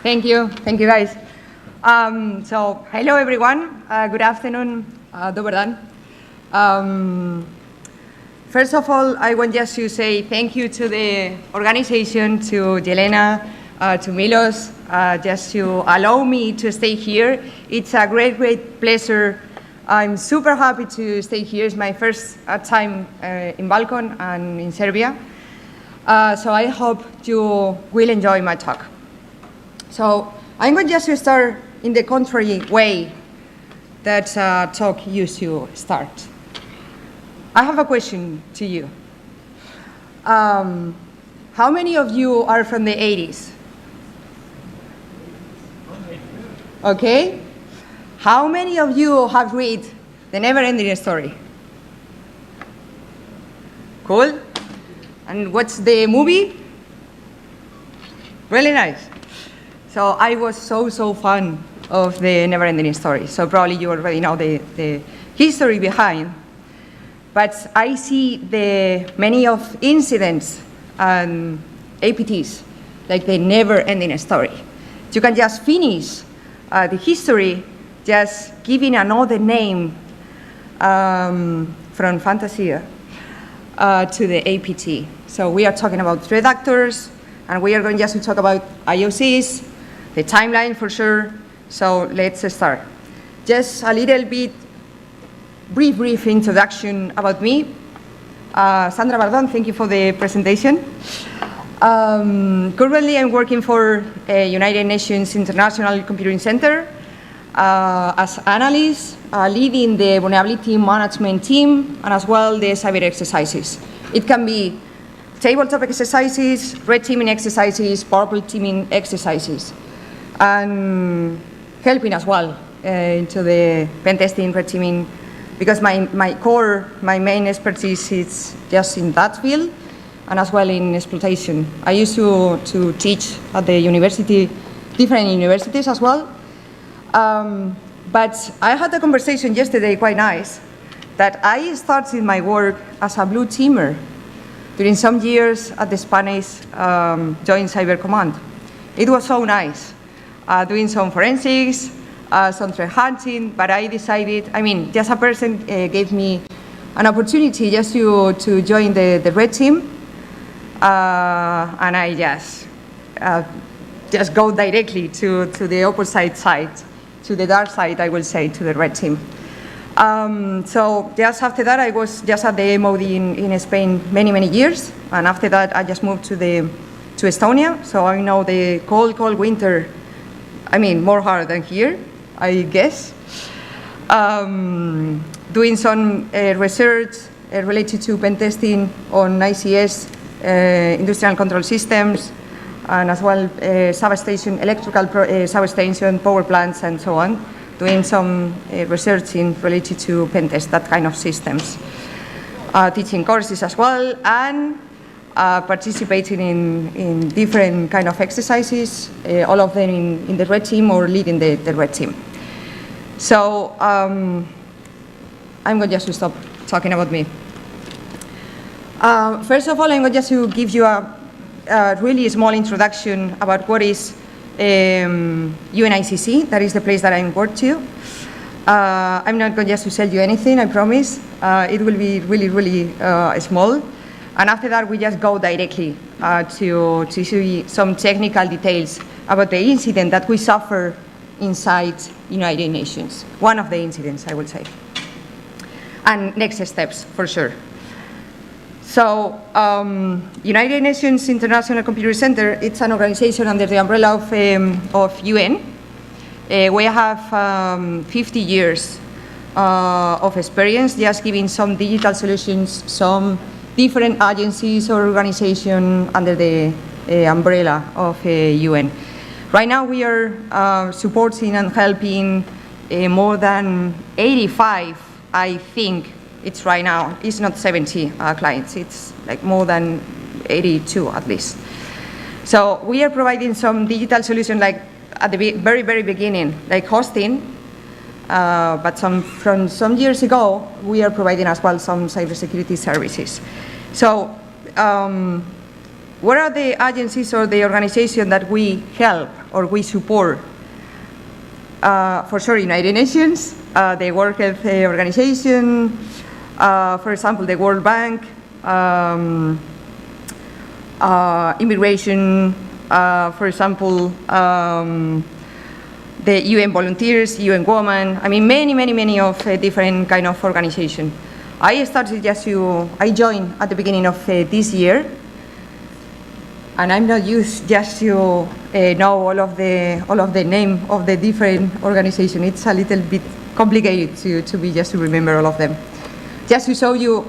Thank you, guys. So, hello everyone. Good afternoon. Dobar dan. First of all, I want just to say thank you to the organization, to Jelena, to Milos, just to allow me to stay here. It's a great pleasure. I'm super happy to stay here. It's my first time in BalCCon and in Serbia. So I hope you will enjoy my talk. So I'm going just to start in the contrary way that talk used to start. I have a question to you. How many of you are from the 80s? Okay. How many of you have read the NeverEnding Story? Cool. And what's the movie? Really nice. So I was so fan of the NeverEnding Story. So probably you already know the history behind. But I see the many of incidents and APTs, like the NeverEnding Story. You can just finish the history just giving another name from Fantasia to the APT. So we are talking about threat actors, and we are going just to talk about IOCs, the timeline for sure. So let's start. Just a little bit brief introduction about me. Sandra Bardón, thank you for the presentation. Currently I'm working for United Nations International Computing Center as analyst, leading the vulnerability management team, and as well the cyber exercises. It can be tabletop exercises, red teaming exercises, purple teaming exercises, and helping as well into the pen testing, red teaming, because my main expertise is just in that field, and as well in exploitation. I used to teach at the university, different universities as well. But I had a conversation yesterday, quite nice, that I started my work as a blue teamer during some years at the Spanish Joint Cyber Command. It was so nice, doing some forensics, some threat hunting, but I decided, just a person gave me an opportunity just to join the red team, and I just go directly to the opposite side, to the dark side, I will say, to the red team. So just after that, I was just at the MOD in Spain many years, and after that, I just moved to Estonia. So I know the cold winter, more hard than here, I guess. Doing some research related to pen testing on ICS, industrial control systems, and as well substation, electrical substation, power plants, and so on. Doing some research related to pen test, that kind of systems. Teaching courses as well, and participating in different kind of exercises, all of them in the red team or leading the red team. So I'm going just to stop talking about me. First of all, I'm going just to give you a really small introduction about what is UNICC. That is the place that I work to. I'm not going just to tell you anything, I promise. It will be really small. And after that, we just go directly to see some technical details about the incident that we suffer inside United Nations. One of the incidents, I would say. And next steps, for sure. So, United Nations International Computer Center, it's an organization under the umbrella of UN. We have 50 years of experience just giving some digital solutions, some different agencies or organizations under the umbrella of UN. Right now we are supporting and helping more than 85, I think, it's right now, it's not 70 clients, it's like more than 82 at least. So we are providing some digital solution like at the very beginning, like hosting, but from some years ago, we are providing as well some cybersecurity services. So what are the agencies or the organizations that we help or we support, for sure, United Nations, the World Health Organization, for example, the World Bank, immigration, for example, the UN volunteers, UN Women, I mean, many of different kind of organizations. I joined at the beginning of this year, and I'm not used just to know all of the name of the different organizations. It's a little bit complicated to remember all of them. Just to show you,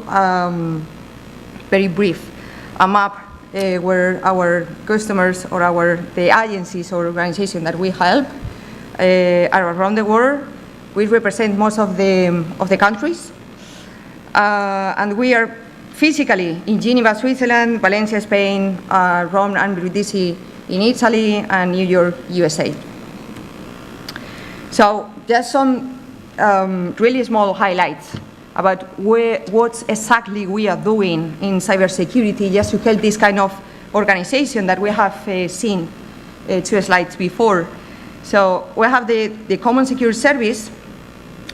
very brief, a map where our customers or the agencies or organizations that we help are around the world. We represent most of the countries, and we are physically in Geneva, Switzerland, Valencia, Spain, Rome and Brindisi in Italy, and New York, USA. So just some really small highlights about what exactly we are doing in cybersecurity, just to help this kind of organization that we have seen 2 slides before. So we have the Common Secure Service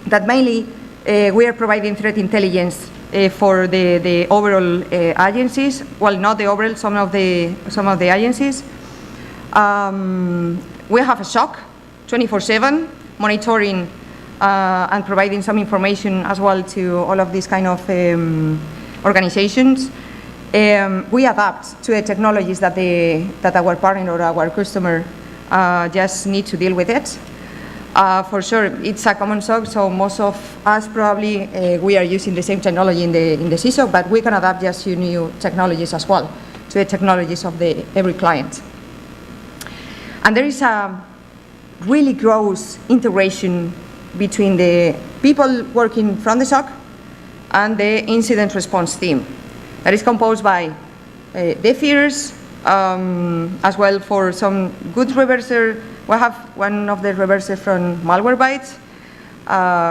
that mainly we are providing threat intelligence for the overall agencies. Well, not the overall, some of the agencies. We have a SOC 24/7 monitoring and providing some information as well to all of these kind of organizations. We adapt to the technologies that our partner or our customer just need to deal with it. For sure, it's a common SOC, so most of us probably we are using the same technology in the CSOC, but we can adapt just to new technologies as well, to the technologies of every client. And there is a really close integration between the people working from the SOC and the incident response team. That is composed by the fears, as well for some good reverser. We have one of the reversers from Malwarebytes.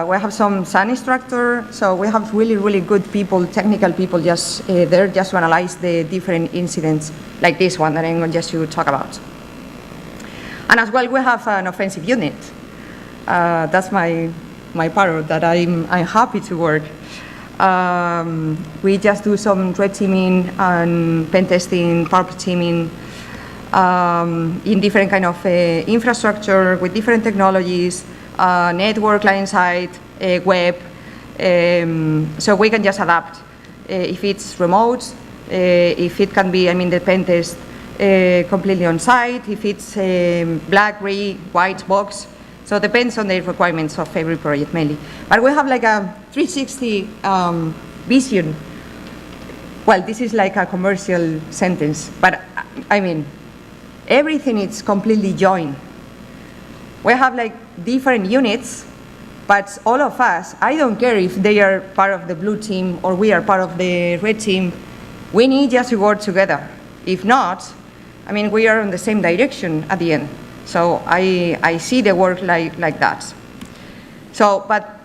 We have some SAN instructor, so we have really good people, technical people just there just to analyze the different incidents like this one that I'm going just to talk about. And as well, we have an offensive unit. That's my part that I'm happy to work. We just do some red teaming and pen testing, purple teaming in different kind of infrastructure with different technologies, network, client-side, web. So we can just adapt if it's remote, if it can be, the pen test completely on site, if it's black, gray, white box. So it depends on the requirements of every project mainly. But we have like a 360 vision. Well, this is like a commercial sentence, but everything is completely joined. We have like different units, but all of us, I don't care if they are part of the blue team or we are part of the red team, we need just to work together. If not, we are in the same direction at the end. So I see the work like that. So, but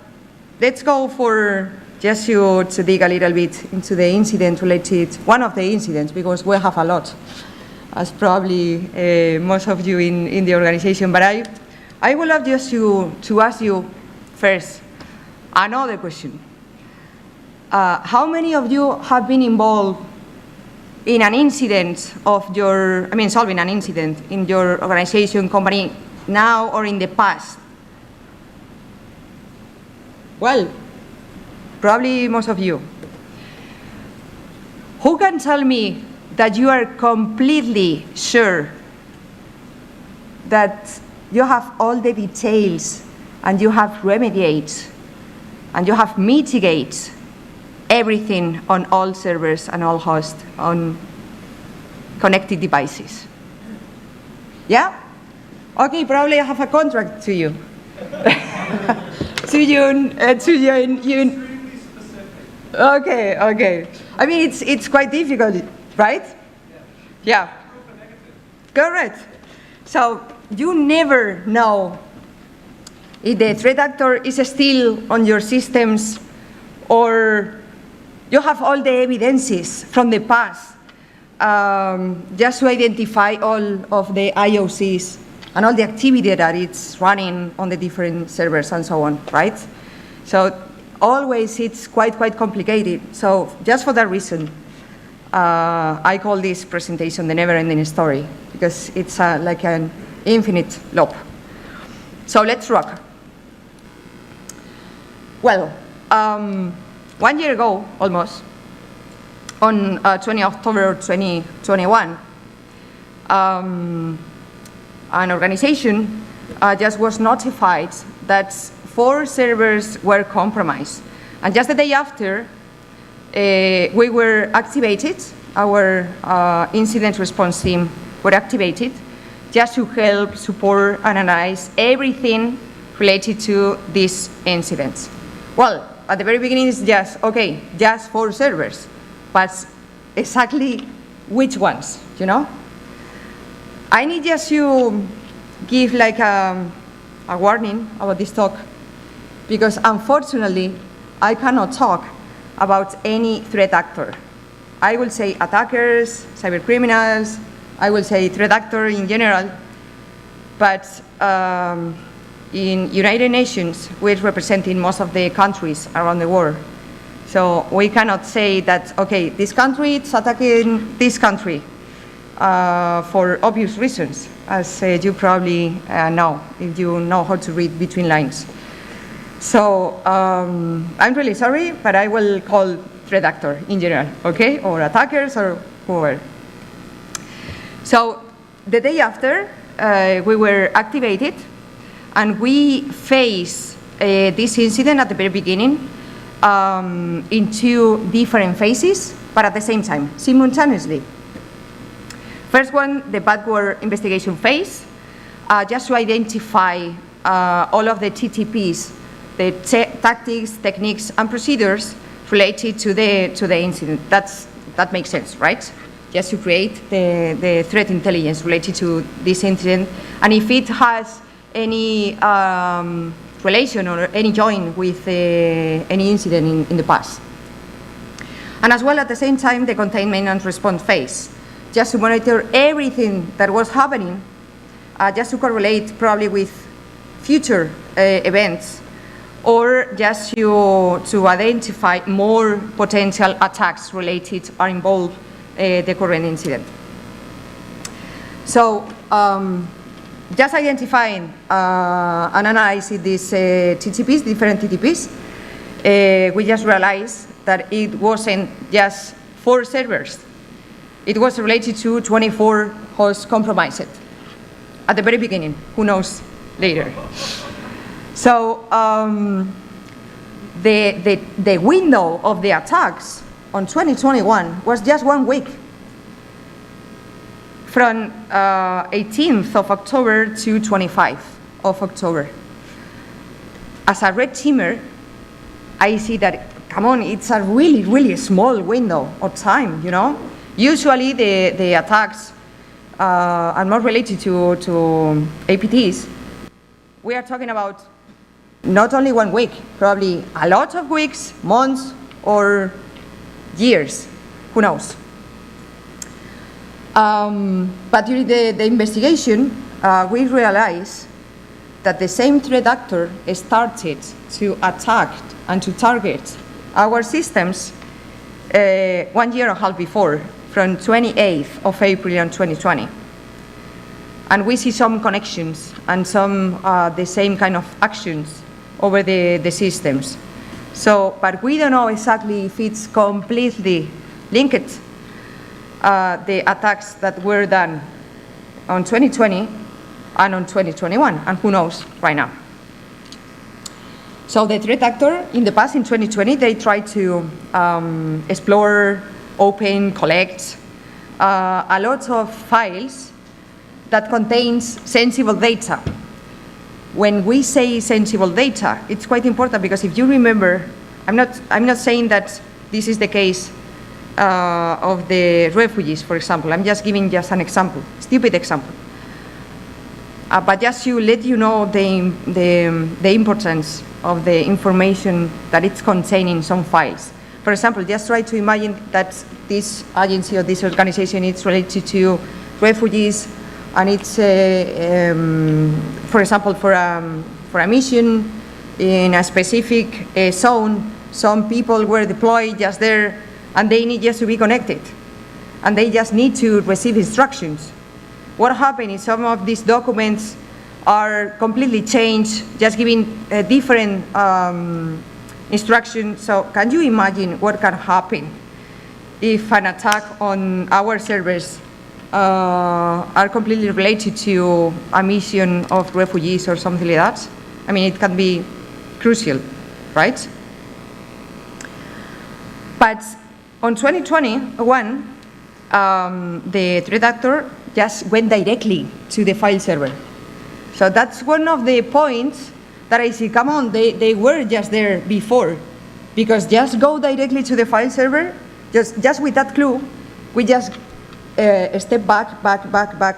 let's go for just to dig a little bit into the incident related, one of the incidents, because we have a lot, as probably most of you in the organization. But I would love just to ask you first another question. How many of you have been involved in an incident of your, solving an incident in your organization, company, now or in the past? Well, probably most of you. Who can tell me that you are completely sure that you have all the details and you have remediate and you have mitigate everything on all servers and all hosts on connected devices? Yeah? Okay, probably I have a contract to you. Okay. It's quite difficult, right? Yeah. Correct. So you never know if the threat actor is still on your systems, or you have all the evidences from the past just to identify all of the IOCs and all the activity that it's running on the different servers and so on, right? So always it's quite complicated. So just for that reason, I call this presentation the never-ending story, because it's like an infinite loop. So let's rock. Well, 1 year ago, almost, on 20 October 2021, an organization just was notified that 4 servers were compromised. And just the day after, we were activated, our incident response team were activated just to help support and analyze everything related to these incidents. Well, at the very beginning it's just, okay, just 4 servers, but exactly which ones, you know? I need just to give like a warning about this talk, because unfortunately I cannot talk about any threat actor. I will say attackers, cyber criminals, I will say threat actor in general, but in United Nations, we're representing most of the countries around the world. So we cannot say that, okay, this country is attacking this country for obvious reasons, as you probably know, if you know how to read between lines. So I'm really sorry, but I will call threat actor in general, okay, or attackers or whoever. So the day after, we were activated, and we faced this incident at the very beginning in 2 different phases, but at the same time, simultaneously. First one, the backward investigation phase, just to identify all of the TTPs, the tactics, techniques, and procedures related to the incident. That makes sense, right? Just to create the threat intelligence related to this incident, and if it has any relation or any joint with any incident in the past. And as well, at the same time, the containment and response phase, just to monitor everything that was happening, just to correlate probably with future events, or just to identify more potential attacks related or involved the current incident. So just identifying and analyzing these TTPs, different TTPs, we just realized that it wasn't just 4 servers. It was related to 24 hosts compromised at the very beginning. Who knows later? So the window of the attacks on 2021 was just 1 week, from 18th of October to 25th of October. As a red teamer, I see that, come on, it's a really small window of time, you know? Usually the attacks are more related to APTs. We are talking about not only 1 week, probably a lot of weeks, months, or years, who knows? But during the investigation, we realized that the same threat actor started to attack and to target our systems 1.5 years before, from 28th of April in 2020. And we see some connections and some the same kind of actions over the systems. So, but we don't know exactly if it's completely linked, the attacks that were done on 2020 and on 2021, and who knows right now. So the threat actor in the past, in 2020, they tried to explore, open, collect a lot of files that contains sensible data. When we say sensible data, it's quite important, because if you remember, I'm not saying that this is the case of the refugees, for example. I'm just giving just an example, stupid example. But just to let you know the importance of the information that it's containing some files. For example, just try to imagine that this agency or this organization is related to refugees and it's, for example, for a mission in a specific zone, some people were deployed just there, and they need just to be connected, and they just need to receive instructions. What happened is some of these documents are completely changed, just giving different instructions. So can you imagine what can happen if an attack on our servers are completely related to a mission of refugees or something like that? I mean, it can be crucial, right? But on 2021, the threat actor just went directly to the file server. So that's one of the points that I see, come on, they were just there before, because just go directly to the file server, just with that clue, we just step back,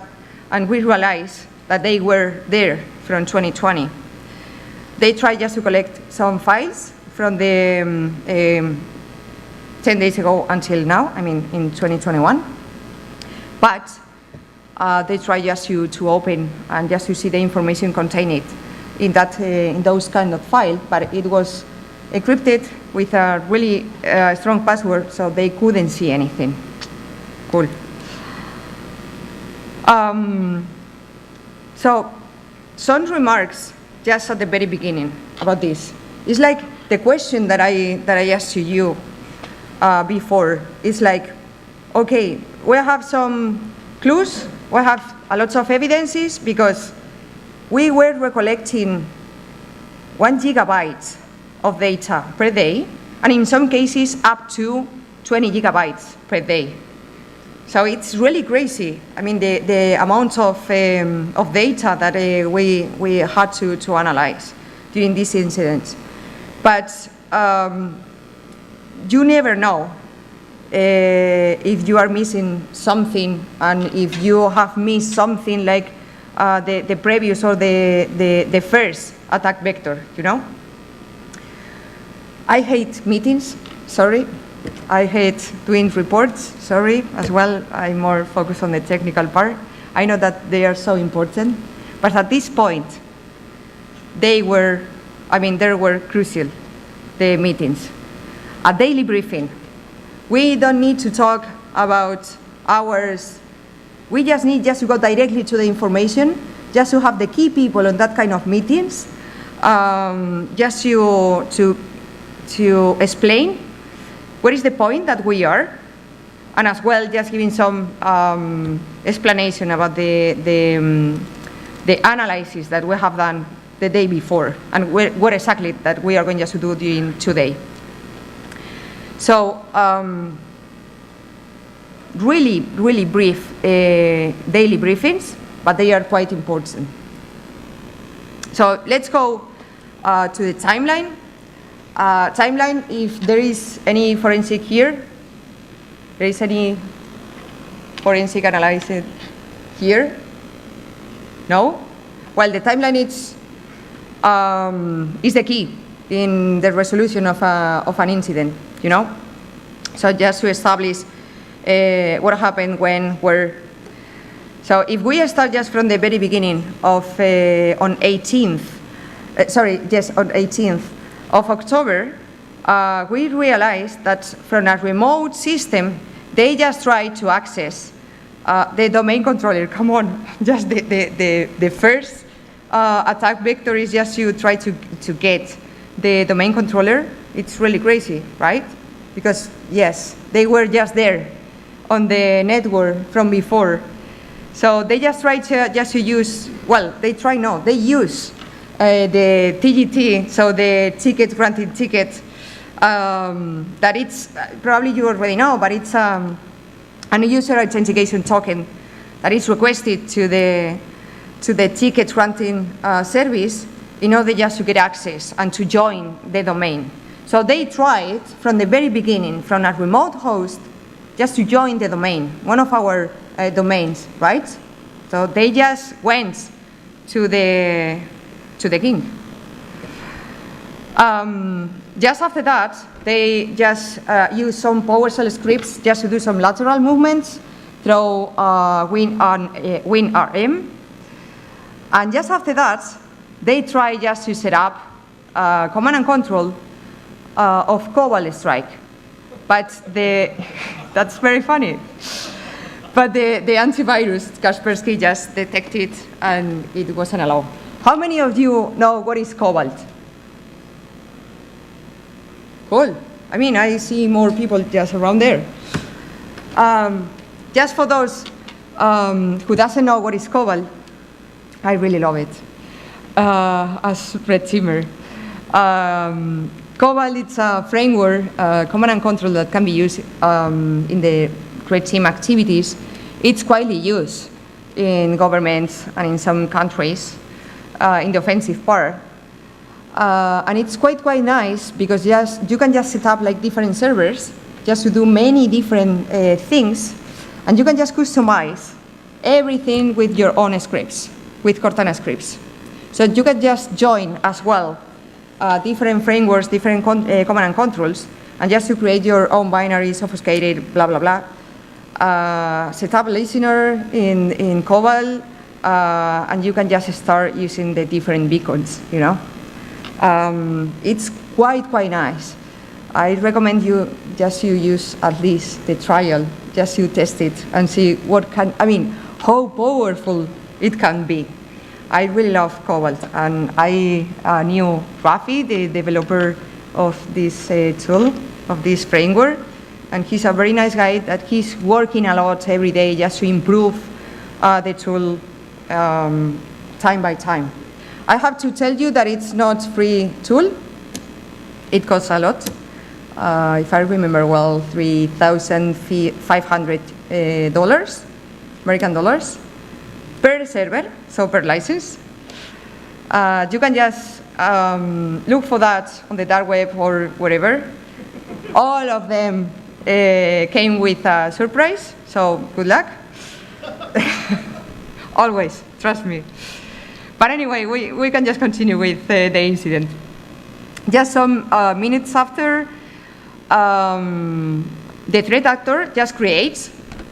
and we realize that they were there from 2020. They tried just to collect some files from the 10 days ago until now, I mean in 2021, but they try just to open and just to see the information contained in that in those kind of files, but it was encrypted with a really strong password, so they couldn't see anything. Cool. So some remarks just at the very beginning about this. It's like the question that I asked to you before. It's like, okay, we have some clues, we have a lot of evidences, because we were recollecting 1 gigabyte of data per day, and in some cases up to 20 gigabytes per day. So it's really crazy. I mean, the amount of data that we had to analyze during this incident. But you never know if you are missing something, and if you have missed something like the previous or the first attack vector, you know? I hate meetings, sorry. I hate doing reports, sorry, as well. I'm more focused on the technical part. I know that they are so important, but at this point, they were crucial, the meetings. A daily briefing. We don't need to talk about hours. We just need to go directly to the information, just to have the key people on that kind of meetings, just to explain what is the point that we are, and as well just giving some explanation about the analysis that we have done the day before, and what exactly that we are going just to do during today. So really brief daily briefings, but they are quite important. So let's go to the timeline. Timeline, if there is any forensic here, there is any forensic analysis here? No? Well, the timeline is the key in the resolution of an incident, you know? So just to establish what happened, when, where. So if we start just from the very beginning of, on 18th of October, we realized that from a remote system, they just tried to access the domain controller. Come on, just the first attack vector is just to try to get the domain controller. It's really crazy, right? Because yes, they were just there on the network from before. So they just tried to use, well, they use the TGT, so the ticket granted ticket, that it's, probably you already know, but it's a user authentication token that is requested to the ticket granting service in order just to get access and to join the domain. So they tried from the very beginning, from a remote host, just to join the domain, one of our domains, right? So they just went to the king. Just after that, they just used some PowerShell scripts just to do some lateral movements through WinRM. And just after that, they try just to set up command and control of Cobalt Strike. But that's very funny. But the antivirus, Kaspersky, just detected and it wasn't allowed. How many of you know what is Cobalt? Cool. I mean, I see more people just around there. Just for those who doesn't know what is Cobalt, I really love it. As red teamer. Cobalt, it's a framework, command and control that can be used in the red team activities. It's widely used in governments and in some countries in the offensive part. And it's quite nice because you can just set up like different servers just to do many different things, and you can just customize everything with your own scripts, with Cortana scripts. So you can just join as well different frameworks, different command and controls, and just to create your own binaries, obfuscated, blah, blah, blah. Set up a listener in Cobalt, and you can just start using the different beacons, you know. It's quite nice. I recommend you just to use at least the trial, just to test it and see how powerful it can be. I really love Cobalt, and I knew Rafi, the developer of this tool, of this framework, and he's a very nice guy that he's working a lot every day just to improve the tool time by time. I have to tell you that it's not free tool. It costs a lot. If I remember well, $3,500 American dollars per server, so per license. You can just look for that on the dark web or wherever. All of them came with a surprise, so good luck. Always, trust me. But anyway, we can just continue with the incident. Just some minutes after, the threat actor just creates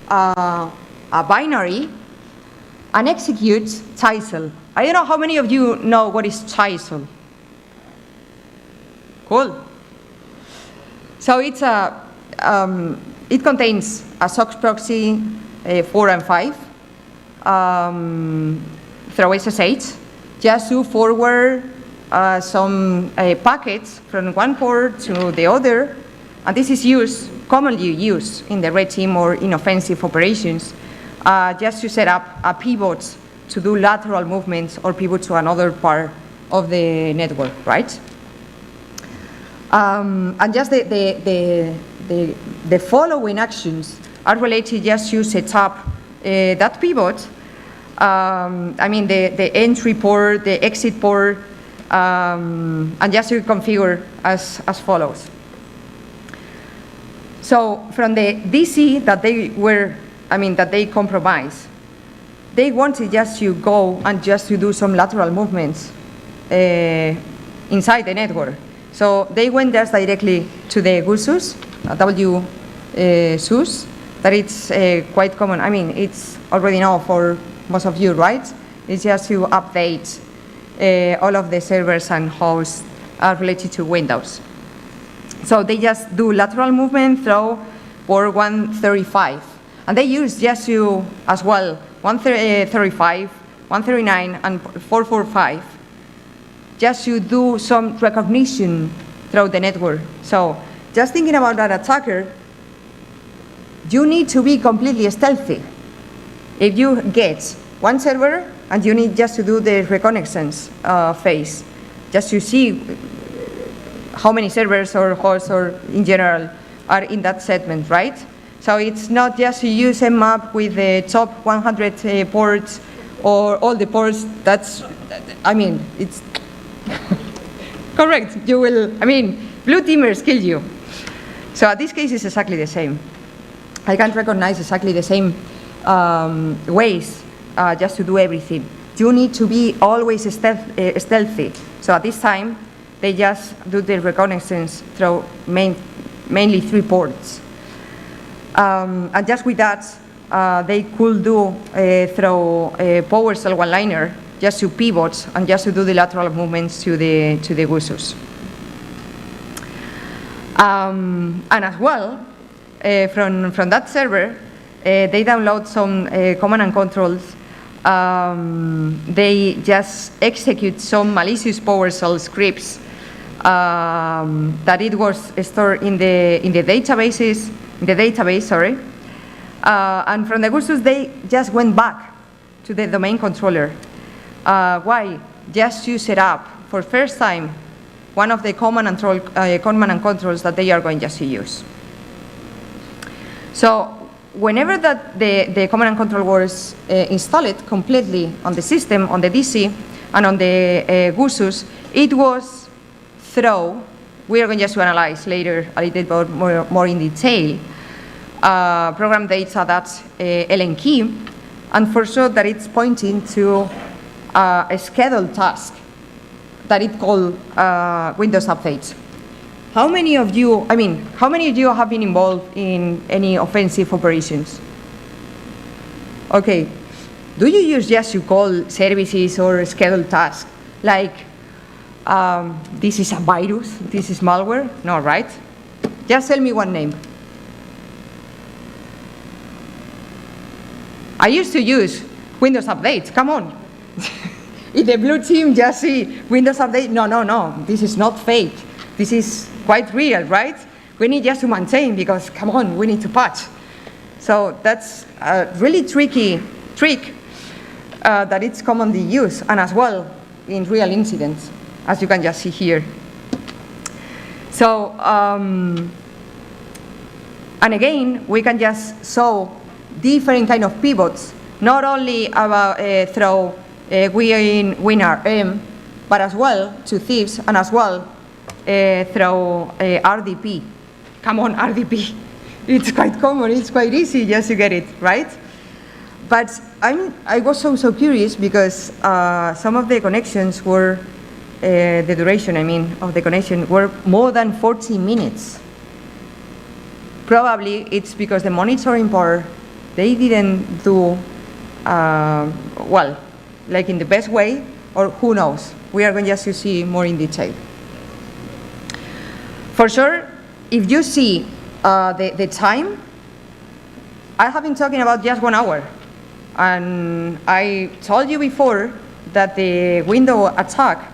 a binary and executes Chisel. I don't know how many of you know what is Chisel. Cool. So it's it contains a SOX proxy 4 and 5 through SSH, just to forward some packets from one port to the other, and this is commonly used in the red team or in offensive operations, just to set up a pivot to do lateral movements or pivot to another part of the network, right? And just the following actions are related just to set up that pivot. The entry port, the exit port, and just to configure as follows. So from the DC that they compromised, they wanted just to go and just to do some lateral movements inside the network. So they went just directly to the WSUS, WSUS, that it's quite common. I mean, it's already known for most of you, right? It's just to update all of the servers and hosts related to Windows. So they just do lateral movement through port 135. And they use just to, as well, 135, 139, and 445, just to do some recognition through the network. So just thinking about that attacker, you need to be completely stealthy. If you get one server and you need just to do the reconnaissance phase, just to see how many servers or hosts or in general are in that segment, right? So it's not just to use a map with the top 100 ports or all the ports. It's correct. You will, blue teamers kill you. So this case is exactly the same. I can recognize exactly the same ways just to do everything. You need to be always stealthy. So at this time, they just do the reconnaissance through mainly 3 ports. And just with that, they could do through PowerShell one-liner, just to pivot and just to do the lateral movements to the GUSUs. And as well, from that server, they download some command and controls. They just execute some malicious PowerShell scripts that it was stored in the database. And from the GUSUs, they just went back to the domain controller. Why? Just to set up for first time one of the command and controls that they are going just to use. So whenever that the command and control was installed completely on the system, on the DC, and on the GUSUs, it was through, we are going just to analyze later a little bit more in detail, program data that's ln key, and for sure that it's pointing to a scheduled task that it called Windows updates. How many of you have been involved in any offensive operations? Okay, do you use just to call services or scheduled tasks? Like, this is a virus, this is malware? No, right? Just tell me one name. I used to use Windows updates, come on. If the blue team just see Windows update, no, this is not fake. This is quite real, right? We need just to maintain because, come on, we need to patch. So that's a really tricky trick that it's commonly used, and as well in real incidents, as you can just see here. So, and again, we can just show different kind of pivots, not only about through WinRM, but as well to thieves, and as well through RDP. Come on, RDP. It's quite common, it's quite easy just to get it, right? But I was so curious because some of the connections were, the duration, of the connection were more than 40 minutes. Probably it's because the monitoring part, they didn't do, well, like in the best way, or who knows. We are going just to see more in detail. For sure, if you see the time, I have been talking about just 1 hour. And I told you before that the window attack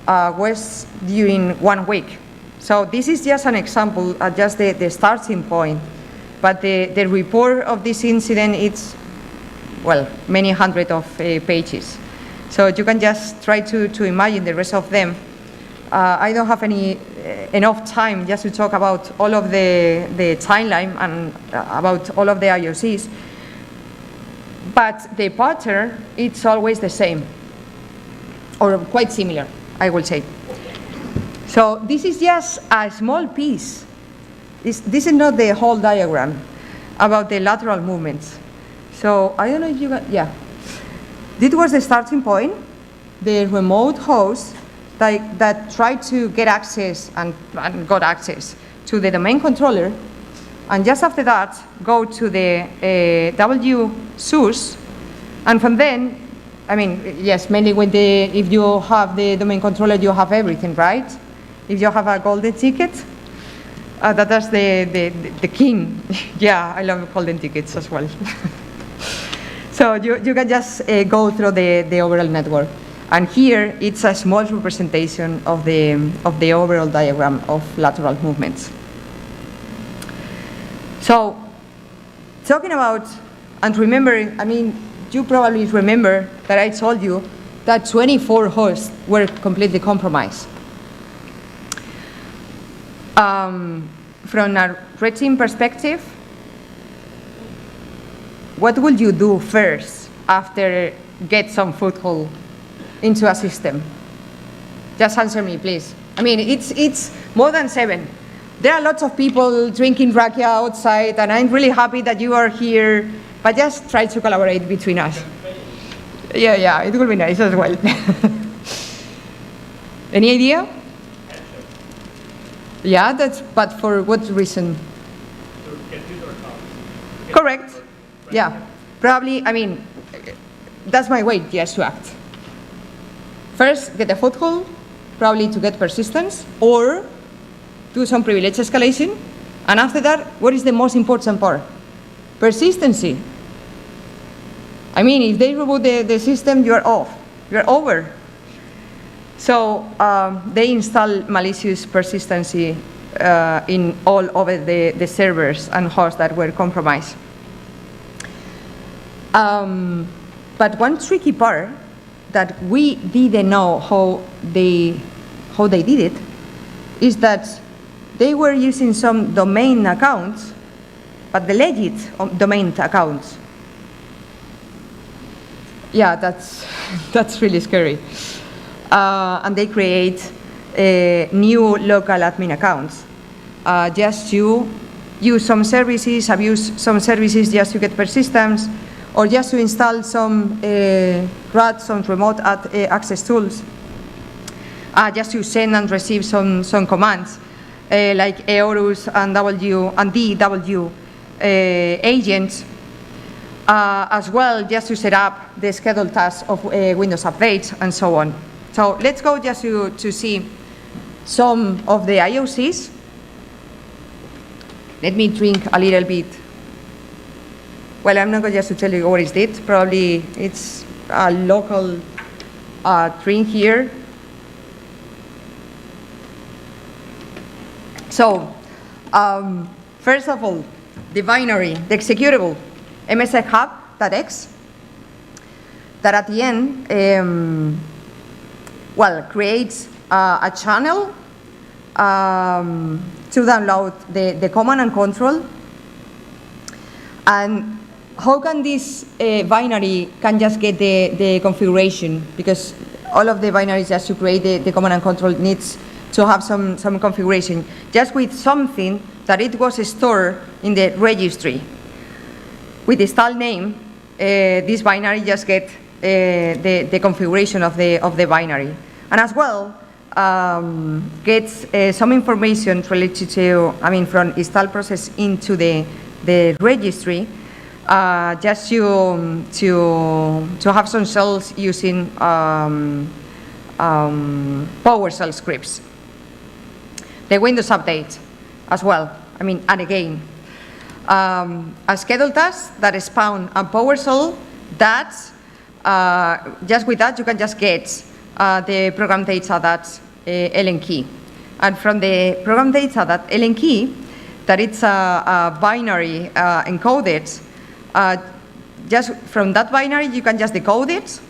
was during 1 week. So this is just an example, just the starting point. But the report of this incident, it's, well, many hundred of pages. So you can just try to imagine the rest of them. I don't have enough time just to talk about all of the timeline and about all of the IOCs. But the pattern, it's always the same, or quite similar, I will say. So this is just a small piece. This is not the whole diagram about the lateral movements. So I don't know if you got, yeah. This was the starting point, the remote host that tried to get access and got access to the domain controller. And just after that, go to the WSUS, and from then, yes, mainly with if you have the domain controller, you have everything, right? If you have a golden ticket, that's the king. Yeah, I love golden tickets as well. So you can just go through the overall network. And here, it's a small representation of the overall diagram of lateral movements. So, talking about, and remembering, you probably remember that I told you that 24 hosts were completely compromised. From a red team perspective, what would you do first after get some foothold into a system? Just answer me, please. It's more than 7. There are lots of people drinking rakia outside, and I'm really happy that you are here, but just try to collaborate between us. Yeah, it will be nice as well. Any idea? Yeah, but for what reason? To get user accounts. Correct. Yeah, probably, I mean, that's my way just to act. First, get a foothold, probably to get persistence, or do some privilege escalation. And after that, what is the most important part? Persistency. I mean, if they reboot the system, you are off. You are over. So they install malicious persistency in all over the servers and hosts that were compromised. But one tricky part that we didn't know how they did it is that they were using some domain accounts, but the legit domain accounts. Yeah, that's really scary. And they create new local admin accounts just to use some services, abuse some services just to get persistence, or just to install some RAT, some remote access tools, just to send and receive some commands, like EORUS and DW agents, as well, just to set up the scheduled tasks of Windows updates and so on. So let's go just to see some of the IOCs. Let me drink a little bit. Well, I'm not going just to tell you what is it. Probably it's a local drink here. So, first of all, the binary, the executable, mshub.x, that at the end, well, creates a channel to download the command and control. And how can this binary can just get the configuration? Because all of the binaries just to create the command and control needs to have some configuration, just with something that it was stored in the registry. With the style name, this binary just get the configuration of the binary. And as well, gets some information related to, I mean, from install process into the registry, just to have some shells using PowerShell scripts. The Windows update as well, I mean, and again. A scheduled task that spawn a PowerShell that, just with that, you can just get the program data that's ln key. And from the program data that ln key, that it's a binary encoded, just from that binary you can just decode it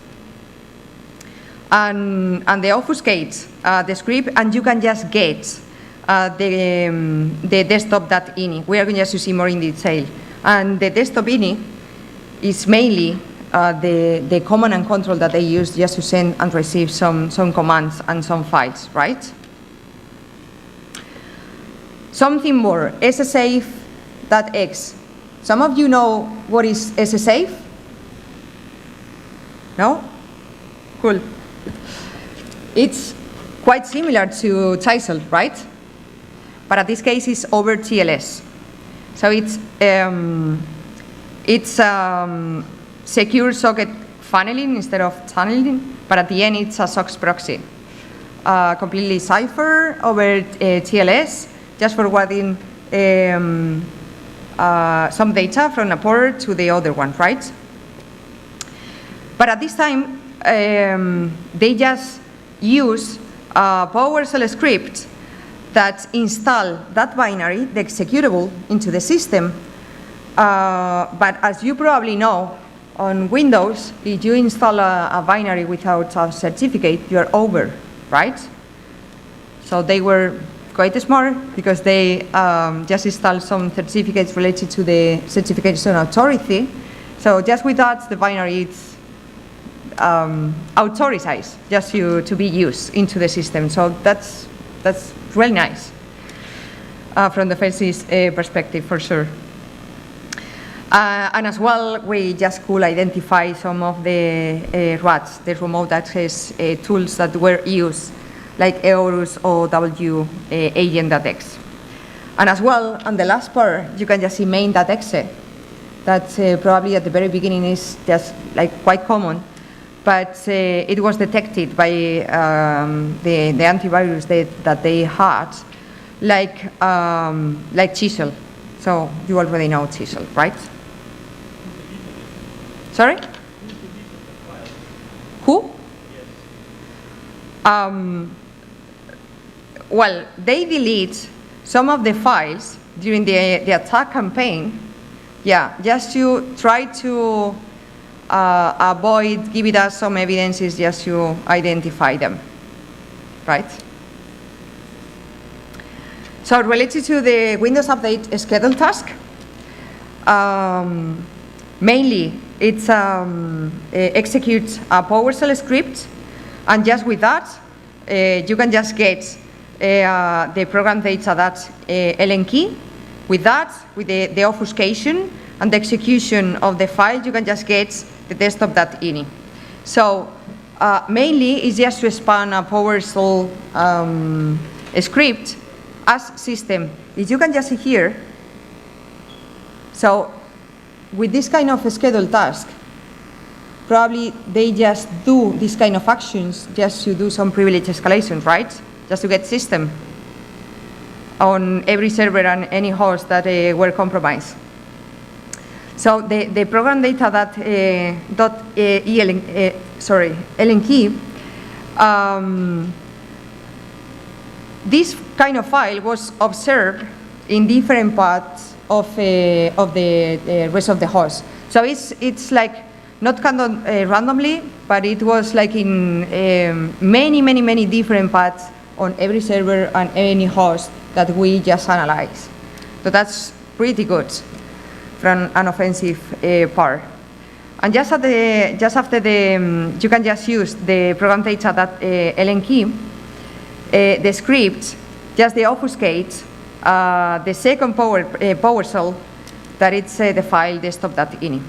and they obfuscate the script, and you can just get the desktop.ini. We are going just to see more in detail. And the desktop.ini is mainly the command and control that they use just to send and receive some commands and some files, right? Something more, ssafe.x. Some of you know what is ssafe? No? Cool. It's quite similar to TISL, right? But in this case, it's over TLS. So it's secure socket funneling instead of tunneling, but at the end, it's a SOX proxy. Completely cipher over TLS, just forwarding some data from a port to the other one, right? But at this time, they just use a PowerShell script that install that binary, the executable, into the system. But as you probably know, on Windows, if you install a binary without a certificate, you're over, right? So they were quite smart because they just installed some certificates related to the certification authority. So just with that, the binary is authorized just to be used into the system. So that's really nice from the FACES perspective, for sure. And as well, we just could identify some of the RATs, the remote access tools that were used, like EORUS or agent.x. And as well, on the last part, you can just see main.exe, that probably at the very beginning is just like quite common, but it was detected by the antivirus that they had, like Chisel. So you already know Chisel, right? Sorry? Who? Well, they delete some of the files during the attack campaign, just to try to avoid giving us some evidences just to identify them, right? So related to the Windows Update schedule task, mainly it's executes a PowerShell script, and just with that, you can just get the program data that ln key. With that, with the obfuscation and the execution of the file, you can just get the desktop.ini. So mainly it's just to span a PowerShell script as system. If you can just see here, so with this kind of schedule task, probably they just do this kind of actions just to do some privilege escalation, right? Just to get system on every server and any host that were compromised. So the program data that ln key, this kind of file was observed in different parts of the rest of the host. So it's like not kind of randomly, but it was like in many different paths on every server and any host that we just analyzed. So that's pretty good from an offensive part. And just after the, you can just use the program data that ln key, the script, just the obfuscate the second PowerShell that it's the file desktop.ini.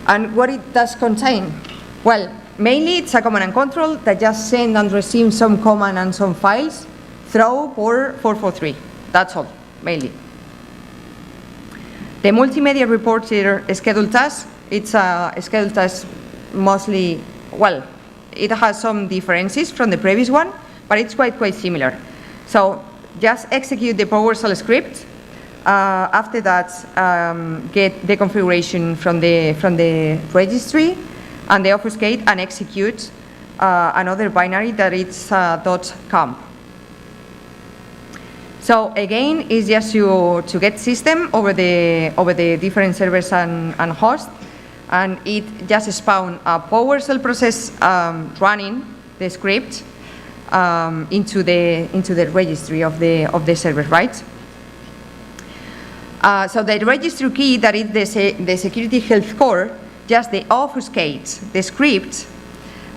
And what it does contain? Well, mainly it's a command and control that just send and receive some command and some files through port 443. That's all, mainly. The multimedia reporter schedule task, it's a schedule task mostly, well, it has some differences from the previous one, but it's quite similar. So just execute the PowerShell script. After that, get the configuration from the registry, and the obfuscate and execute another binary that it's .com. So again, it's just to get system over the different servers and hosts, and it just spawn a PowerShell process running the script into the registry of the server, right? So the registry key, that is the security health core, just the obfuscates the script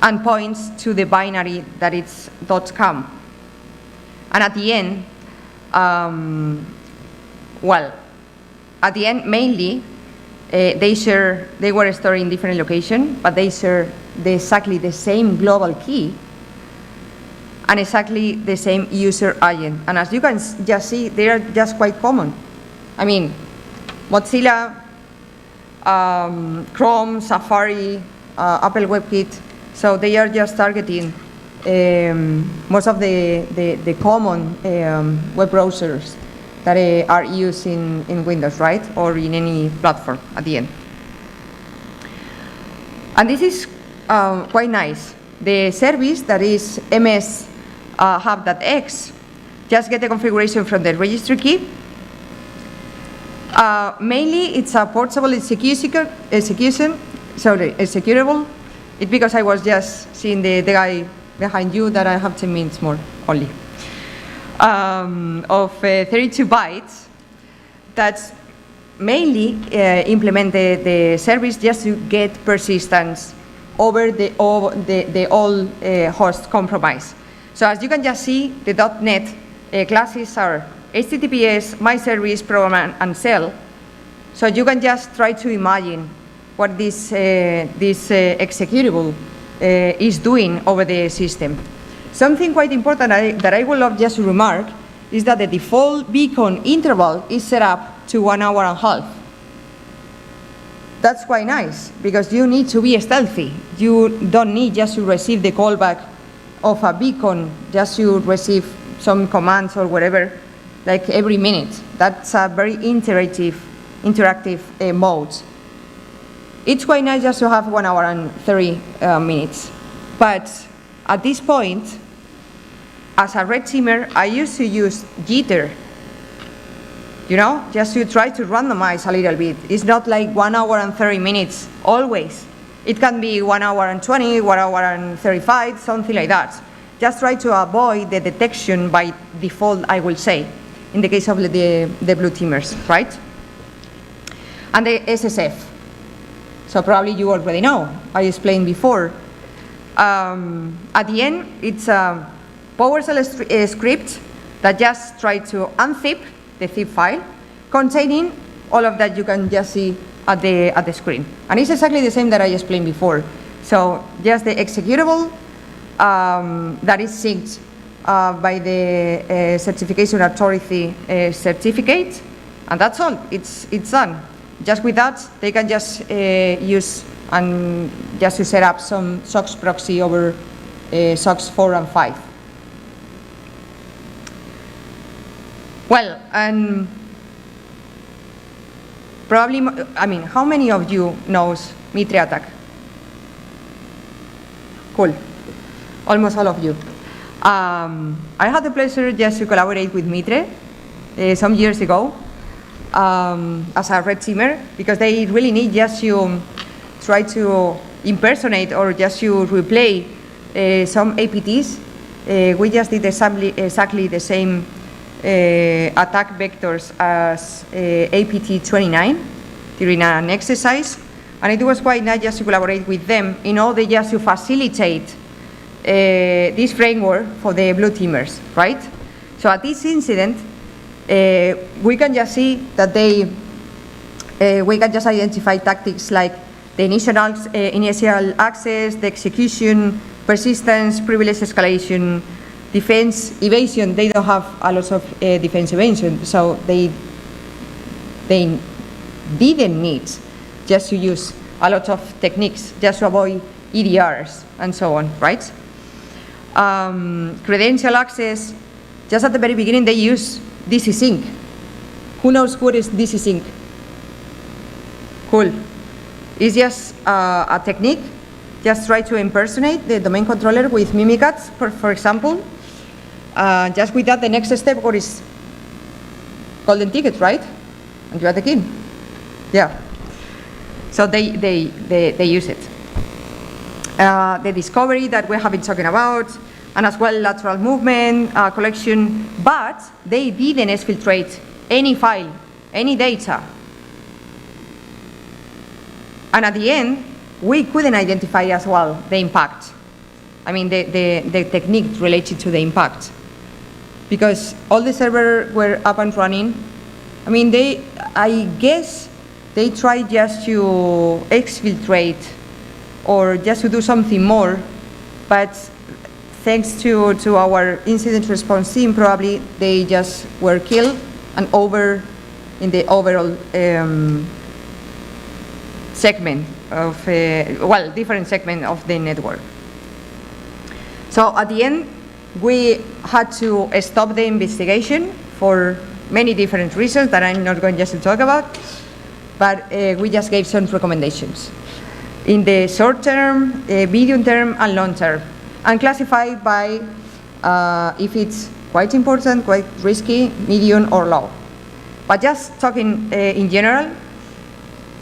and points to the binary that it's .com. And at the end, well, at the end mainly, they were stored in different locations, but they share exactly the same global key and exactly the same user agent. And as you can just see, they are just quite common. I mean, Mozilla, Chrome, Safari, Apple WebKit, so they are just targeting most of the common web browsers that are used in Windows, right? Or in any platform at the end. And this is quite nice. The service that is ms hub.x, just get the configuration from the registry key. Mainly, it's a portable executable. It's because I was just seeing the guy behind you that I have 10 minutes more only. Of 32 bytes, that's mainly implemented the service just to get persistence over the old host compromise. So as you can just see, the .NET classes are HTTPS, MyService, Program, and Shell. So you can just try to imagine what this executable is doing over the system. Something quite important that I would love just to remark is that the default beacon interval is set up to 1.5 hours. that's quite nice, because you need to be stealthy. You don't need just to receive the callback of a beacon, just to receive some commands or whatever, like every minute. That's a very interactive mode. It's quite nice just to have 1 hour and 30 minutes. But at this point, as a red teamer, I used to use jitter, just to try to randomize a little bit. It's not like 1 hour and 30 minutes always. It can be 1 hour and 20, 1 hour and 35, something like that. Just try to avoid the detection by default, I will say, in the case of the blue teamers, right? And the SSF. So probably you already know. I explained before. At the end, it's a PowerShell script that just try to unzip the zip file containing all of that you can just see at the screen. And it's exactly the same that I explained before. So just the executable that is synced by the certification authority certificate, and that's all. It's done. Just with that, they can just use and just to set up some SOX proxy over SOX 4 and 5. Well, and probably, how many of you knows Mitre attack? Cool. Almost all of you. I had the pleasure just to collaborate with Mitre some years ago as a red teamer, because they really need just to try to impersonate or just to replay some APTs. We just did exactly the same attack vectors as APT 29 during an exercise, and it was quite nice just to collaborate with them in order just to facilitate this framework for the blue teamers, right? So at this incident, we can just see that we can just identify tactics like the initial access, the execution, persistence, privilege escalation, defense evasion. They don't have a lot of defense evasion, so they didn't need just to use a lot of techniques just to avoid EDRs and so on, right? Credential access, just at the very beginning they use DC sync. Who knows what is DC sync? Cool. It's just a technique. Just try to impersonate the domain controller with Mimikatz, for example. Just with that, the next step is golden ticket, right? And you are the king. Yeah. So they use it. The discovery that we have been talking about, and as well lateral movement, collection, but they didn't exfiltrate any file, any data. And at the end, we couldn't identify as well the impact. The technique related to the impact. Because all the servers were up and running. I guess they tried just to exfiltrate or just to do something more, but thanks to our incident response team, probably they just were killed and over in the overall segment of, different segment of the network. So at the end, we had to stop the investigation for many different reasons that I'm not going just to talk about, but we just gave some recommendations in the short term, medium term, and long term, and classified by if it's quite important, quite risky, medium, or low. But just talking in general,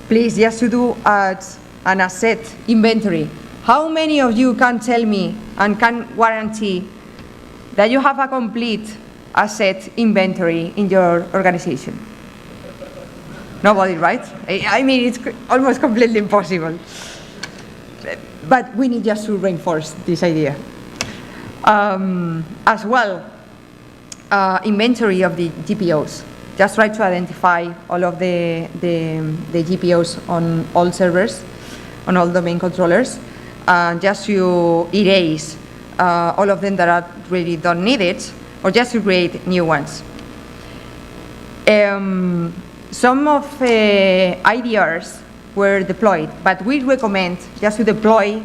please just to do an asset inventory. How many of you can tell me and can guarantee that you have a complete asset inventory in your organization? Nobody, right? It's almost completely impossible. But we need just to reinforce this idea. As well, inventory of the GPOs. Just try to identify all of the GPOs on all servers, on all domain controllers, just to erase all of them that are really don't need it, or just to create new ones. Some of IDRs were deployed, but we recommend just to deploy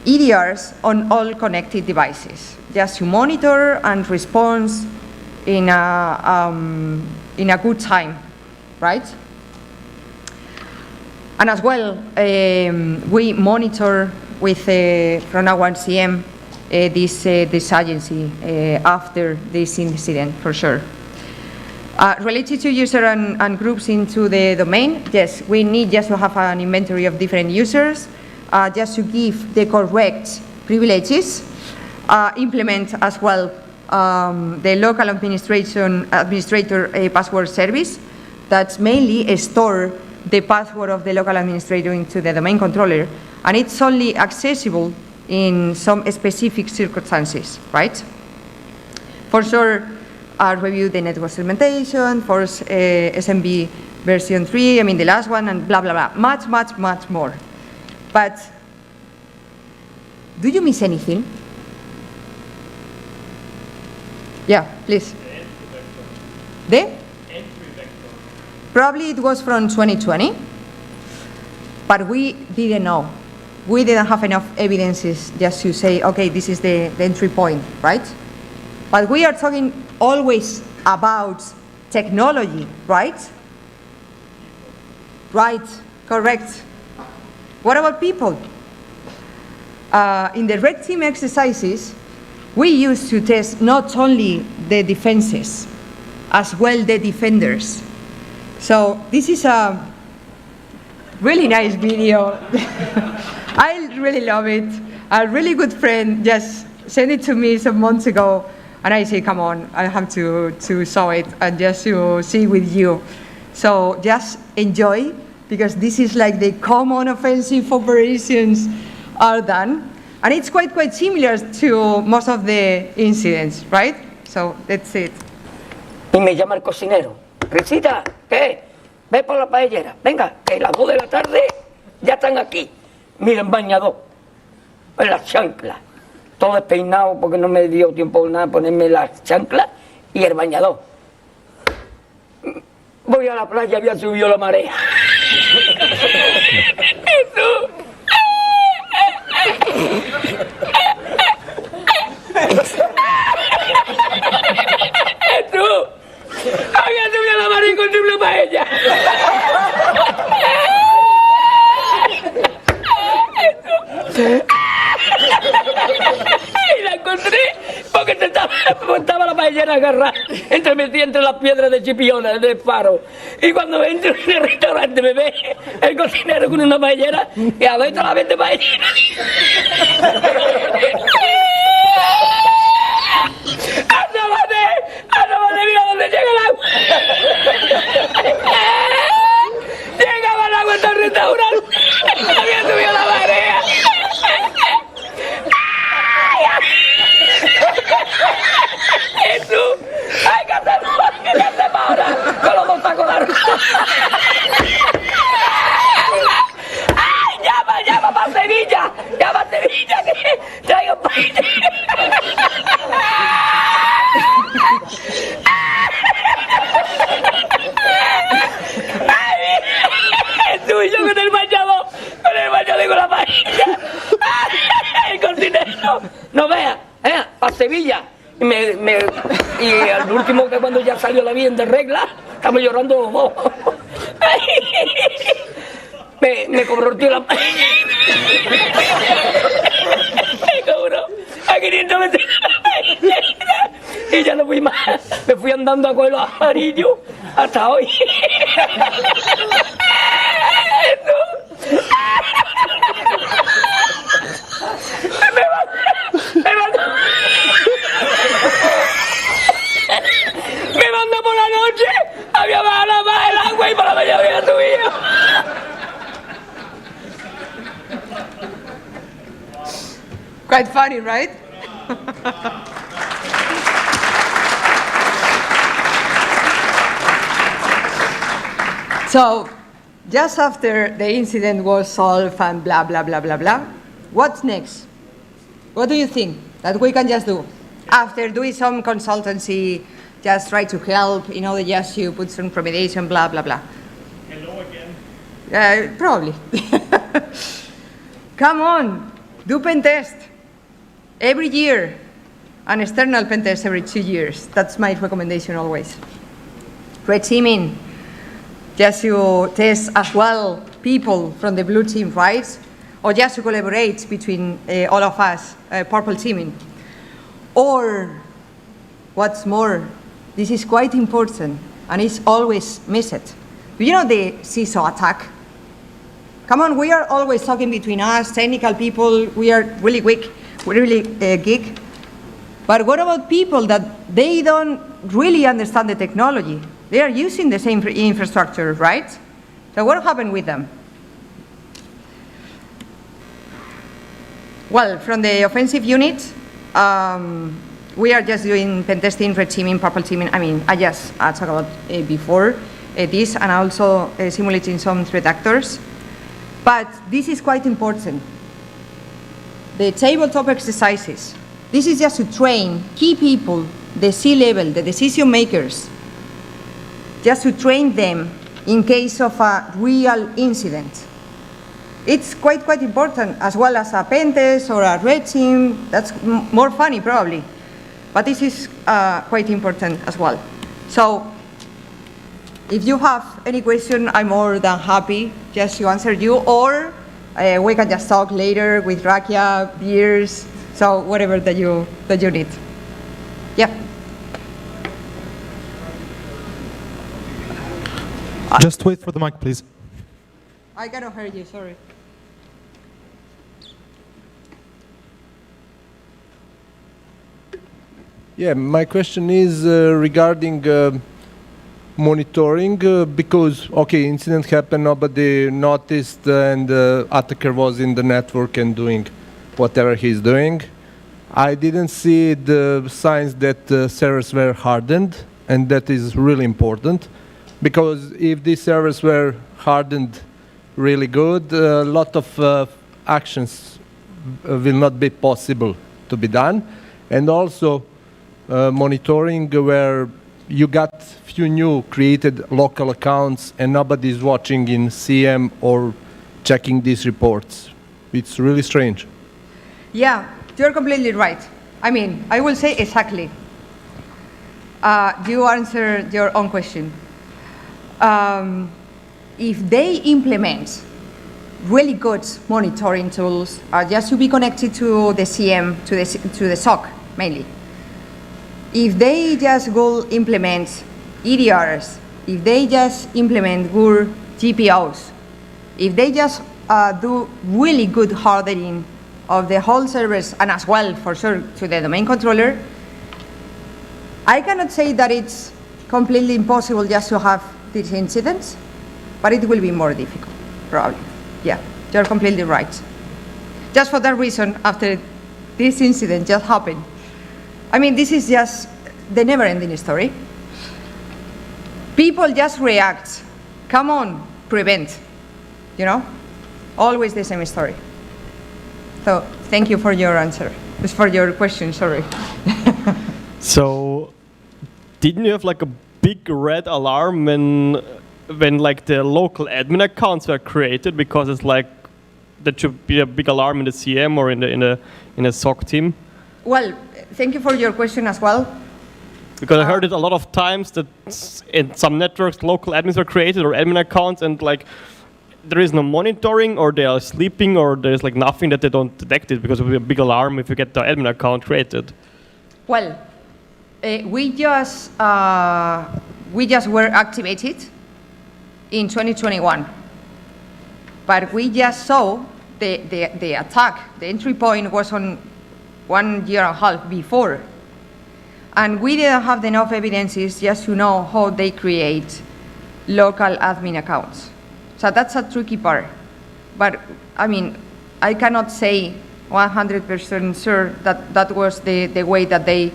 EDRs on all connected devices, just to monitor and respond in a good time, right? And as well, we monitor with from our CM this agency after this incident, for sure. Related to user and groups into the domain, yes, we need just to have an inventory of different users, just to give the correct privileges, implement as well the local administrator password service that's mainly store the password of the local administrator into the domain controller, and it's only accessible in some specific circumstances, right? For sure, review the network segmentation, force SMB version 3, I mean the last one, and blah, blah, blah, much, much, much more. But do you miss anything? Yeah, please. The? Probably it was from 2020, but we didn't know. We didn't have enough evidences just to say, okay, this is the entry point, right? But we are talking always about technology, right? Right, correct. What about people? In the red team exercises, we used to test not only the defenses, as well the defenders. So this is a really nice video. I really love it. A really good friend just sent it to me some months ago, and I say, come on, I have to show it and just to see with you. So just enjoy, because this is like the common offensive operations are done. And it's quite similar to most of the incidents, right? So that's it. Y me llama el cocinero. Risita, ¿qué? Ve por la paellera. Venga, que las 2 de la tarde ya están aquí. Miren, bañador. En las chanclas. Todo despeinado porque no me dio tiempo nada ponerme las chanclas y el bañador. Voy a la playa, había subido la marea. Jesús. Jesús. Había subido la marea y encontré una paella. Y la encontré porque estaba la paellera agarrada metida entre las piedras de Chipiona, del faro. Y cuando entro en el restaurante me ve el cocinero con una paellera y a ver toda la vez de paellera. ¡Asómate, mira dónde llega el agua! Llegaba el agua hasta el restaurante. Había subido la marea. Jesús, hay que hacerlo ahora con los dos tacos largos. ¡Ay, llama para Sevilla! ¡Llama a Sevilla que traigo paella! Tú y yo con el bañador y con la paella. El cocinero, no vea, para Sevilla. Y al último, que cuando ya salió la bien de regla, estamos llorando los dos. Me cobró el tío la paella. Me cobró a 500 metros y ya no fui más. Me fui andando a coger los amarillos hasta hoy. Me mandó por la noche, había bajado más el agua y por la mañana había subido. Quite funny, right? So, just after the incident was solved and blah, blah, blah, blah, blah, what's next? What do you think that we can just do? After doing some consultancy, just try to help, just you put some remediation, blah, blah, blah. Hello again. Probably. Come on, do pen test every year, an external pen test every 2 years. That's my recommendation always. Red teaming, just to test as well people from the blue team, right? Or just to collaborate between all of us, purple teaming. Or, what's more, this is quite important, and it's always missed. Do you know the CISO attack? Come on, we are always talking between us, technical people, we are really weak, we're really geek. But what about people that they don't really understand the technology? They are using the same infrastructure, right? So what happened with them? Well, from the offensive unit, we are just doing pen testing, red teaming, purple teaming. I mean, I just talked about before this, and also simulating some threat actors. But this is quite important. The tabletop exercises. This is just to train key people, the C-level, the decision makers, just to train them in case of a real incident. It's quite important, as well as a pen test or a red team. That's more funny, probably. But this is quite important as well. So, if you have any question, I'm more than happy just to answer you, or we can just talk later with rakia, beers, so whatever that you need. Yeah. Just wait for the mic, please. I cannot hear you, sorry. Yeah, my question is regarding monitoring, because, okay, incident happened, nobody noticed, and the attacker was in the network and doing whatever he's doing. I didn't see the signs that servers were hardened, and that is really important, because if these servers were hardened really good, a lot of actions will not be possible to be done. And also monitoring where you got few new created local accounts and nobody's watching in CM or checking these reports. It's really strange. Yeah, you're completely right. I mean, I will say exactly. You answered your own question. If they implement really good monitoring tools, just to be connected to the CM, to the SOC mainly. If they just go implement EDRs, if they just implement good GPOs, if they just do really good hardening of the whole service, and as well, for sure, to the domain controller, I cannot say that it's completely impossible just to have these incidents, but it will be more difficult, probably. Yeah, you're completely right. Just for that reason, after this incident just happened, I mean, this is just the never-ending story. People just react. Come on, prevent. You know? Always the same story. So, thank you for your answer. Just for your question, sorry. So, didn't you have like a big red alarm when like the local admin accounts were created, because it's like that should be a big alarm in the CM or in a SOC team? Well, thank you for your question as well. Because I heard it a lot of times that in some networks local admins were created or admin accounts, and like there is no monitoring, or they are sleeping, or there's like nothing that they don't detect it, because it will be a big alarm if you get the admin account created. Well, we just were activated in 2021, but we just saw the attack. The entry point was on 1.5 years before, and we didn't have enough evidences just to know how they create local admin accounts. So that's a tricky part. But I mean, I cannot say 100% sure that that was the way that they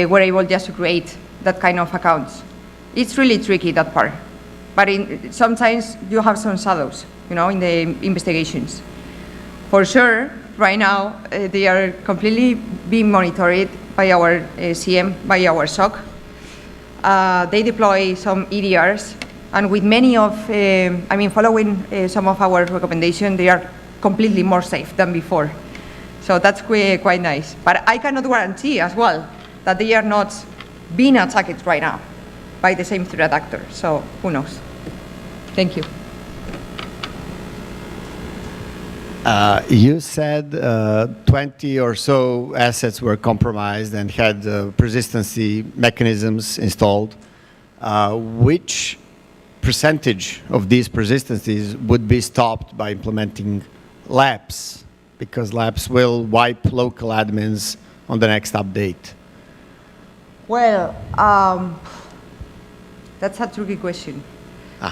were able just to create that kind of accounts. It's really tricky, that part. But sometimes you have some shadows, you know, in the investigations. For sure, right now, they are completely being monitored by our CM, by our SOC. They deploy some EDRs, And with many of, following some of our recommendations, they are completely more safe than before. So that's quite nice. But I cannot guarantee as well that they are not being attacked right now by the same threat actor. So who knows? Thank you. You said 20 or so assets were compromised and had persistency mechanisms installed. Which percentage of these persistencies would be stopped by implementing labs? Because labs will wipe local admins on the next update. Well, that's a tricky question.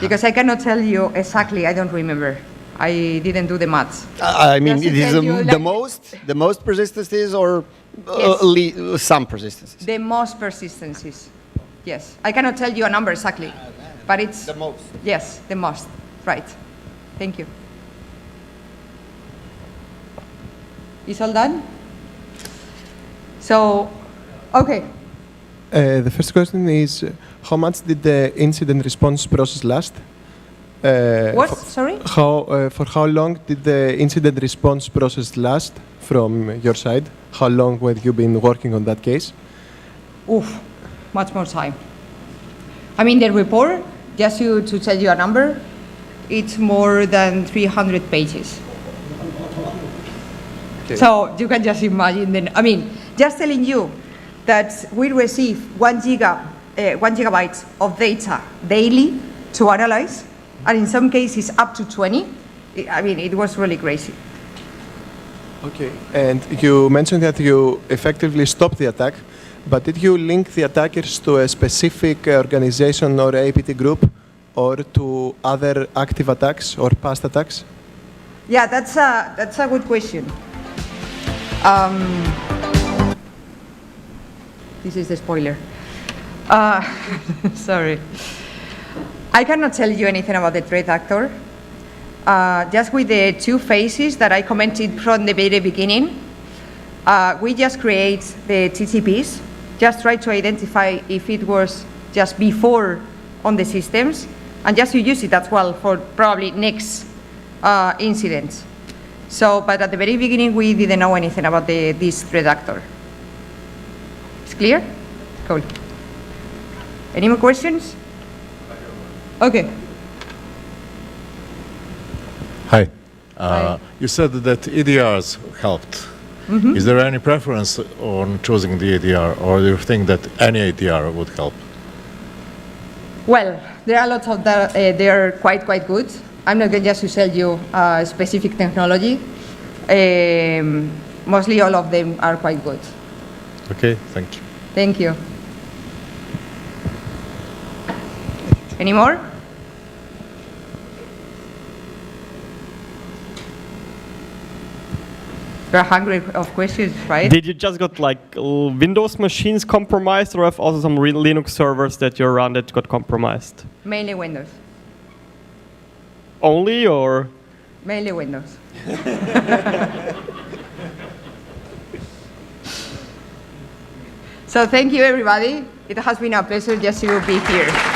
Because I cannot tell you exactly, I don't remember. I didn't do the maths. I mean, Just to it is tell you, the most persistencies or Yes. some persistencies? The most persistencies, yes. I cannot tell you a number exactly, but it's... The most. Yes, the most, right. Thank you. Is all done? So, okay. The first question is, how much did the incident response process last? What? Sorry? For how long did the incident response process last from your side? How long have you been working on that case? Oof, much more time. I mean, the report, just to tell you a number, it's more than 300 pages. Okay. So you can just imagine, just telling you that we receive 1 gigabyte of data daily to analyze, and in some cases up to 20. It was really crazy. Okay, and you mentioned that you effectively stopped the attack, but did you link the attackers to a specific organization or APT group, or to other active attacks or past attacks? Yeah, that's a good question. This is the spoiler. Sorry. I cannot tell you anything about the threat actor. Just with the 2 phases that I commented from the very beginning, we just create the TTPs, just try to identify if it was just before on the systems, and just to use it as well for probably next incidents. So, but at the very beginning, we didn't know anything about this threat actor. It's clear? Cool. Any more questions? Okay. Hi. Hi. You said that EDRs helped. Mm-hmm. Is there any preference on choosing the EDR, or do you think that any EDR would help? Well, there are lots of that. They are quite good. I'm not going just to sell you a specific technology. Mostly all of them are quite good. Okay, thank you. Thank you. Any more? There are hundreds of questions, right? Did you just got like Windows machines compromised, or have also some real Linux servers that you run that got compromised? Mainly Windows. Only, or? Mainly Windows. So thank you, everybody. It has been a pleasure just to be here.